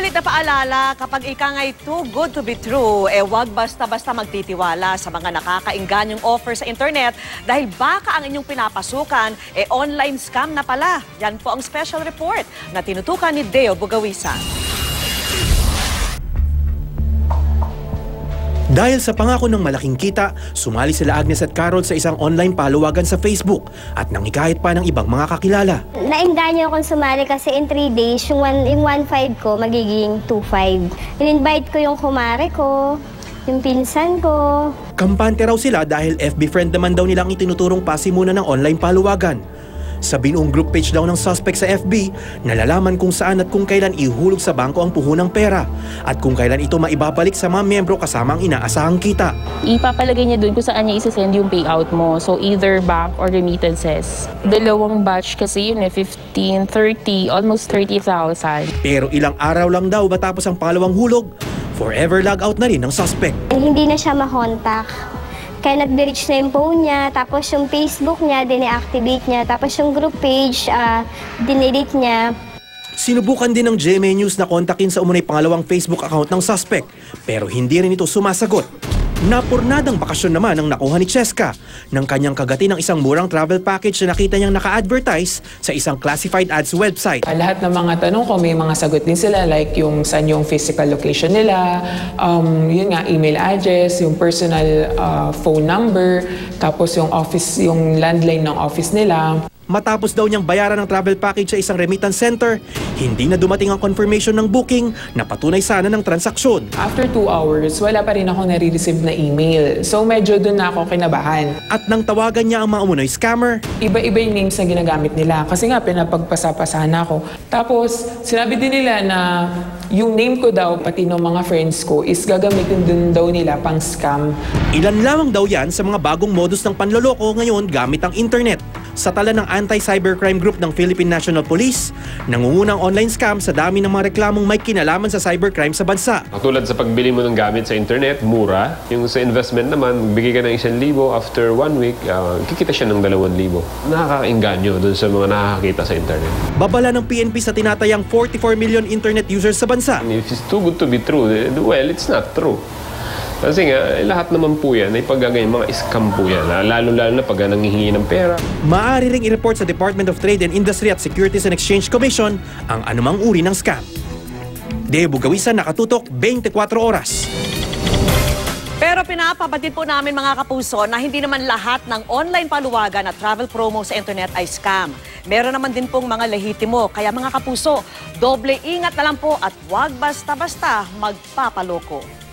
Subalit na paalala, kapag ika nga'y too good to be true, wag basta-basta magtitiwala sa mga nakakaingganyong offer sa internet dahil baka ang inyong pinapasukan, online scam na pala. Yan po ang special report na tinutukan ni Deo Bugawisan. Dahil sa pangako ng malaking kita, sumali sila Agnes at Carol sa isang online paluwagan sa Facebook at nangikahit pa ng ibang mga kakilala. Nainganyo akong sumali kasi in 3 days, yung 1.5 ko magiging 2.5. In-invite ko yung kumare ko, yung pinsan ko. Kampante raw sila dahil FB friend naman daw nilang itinuturong pasimulan ng online paluwagan. Sa binuong group page daw ng suspect sa FB, nalalaman kung saan at kung kailan ihulog sa bangko ang puhunang pera at kung kailan ito maibabalik sa mga miyembro kasama ang inaasahang kita. Ipapalagay niya doon kung saan niya isasend yung payout mo. So either bank or remittances. Dalawang batch kasi yun 15, 30, almost 30,000. Pero ilang araw lang daw matapos ang palawang hulog, forever logout na rin ng suspect. Hindi na siya ma-contact. Kaya nag-delete na yung phone niya, tapos yung Facebook niya, dine-activate niya, tapos yung group page, dinelete niya. Sinubukan din ng GMA News na kontakin sa umunay pangalawang Facebook account ng suspect, pero hindi rin ito sumasagot. Napurnadang bakasyon naman ang nakuha ni Cheska ng kanyang kagati ng isang murang travel package na nakita niyang naka-advertise sa isang classified ads website. Lahat ng mga tanong ko, may mga sagot din sila like yung saan yung physical location nila, yun nga, email address, yung personal phone number, tapos yung office, yung landline ng office nila. Matapos daw niyang bayaran ng travel package sa isang remittance center, hindi na dumating ang confirmation ng booking na patunay sana ng transaksyon. After 2 hours, wala pa rin ako nare-receive na email. So medyo doon na ako kinabahan. At nang tawagan niya ang mga umunoy scammer, iba-iba yung names na ginagamit nila. Kasi nga, pinapagpasapasahan ako. Tapos, sinabi din nila na yung name ko daw, pati ng mga friends ko, is gagamitin din daw nila pang scam. Ilan lamang daw yan sa mga bagong modus ng panloloko ngayon gamit ang internet. Sa tala ng anti-cybercrime group ng Philippine National Police, nangungunang online scam sa dami ng mga reklamong may kinalaman sa cybercrime sa bansa. Tulad sa pagbili mo ng gamit sa internet, mura. Yung sa investment naman, bigay ka ng 1,000, after 1 week, kikita siya ng 2,000. Nakakainganyo dun sa mga nakakakita sa internet. Babala ng PNP sa tinatayang 44 million internet users sa bansa. If it's too good to be true, well, it's not true. Kasi nga, lahat naman po yan ay paggagay mga scam po yan. Lalo-lalo na pag nanghihingi ng pera. Maaari ring i-report sa Department of Trade and Industry at Securities and Exchange Commission ang anumang uri ng scam. Deo Bugawisan, nakatutok 24 oras. Pero pinapabatid po namin mga kapuso na hindi naman lahat ng online paluwagan at travel promo sa internet ay scam. Meron naman din pong mga lehitimo. Kaya mga kapuso, doble ingat na lang po at huwag basta-basta magpapaloko.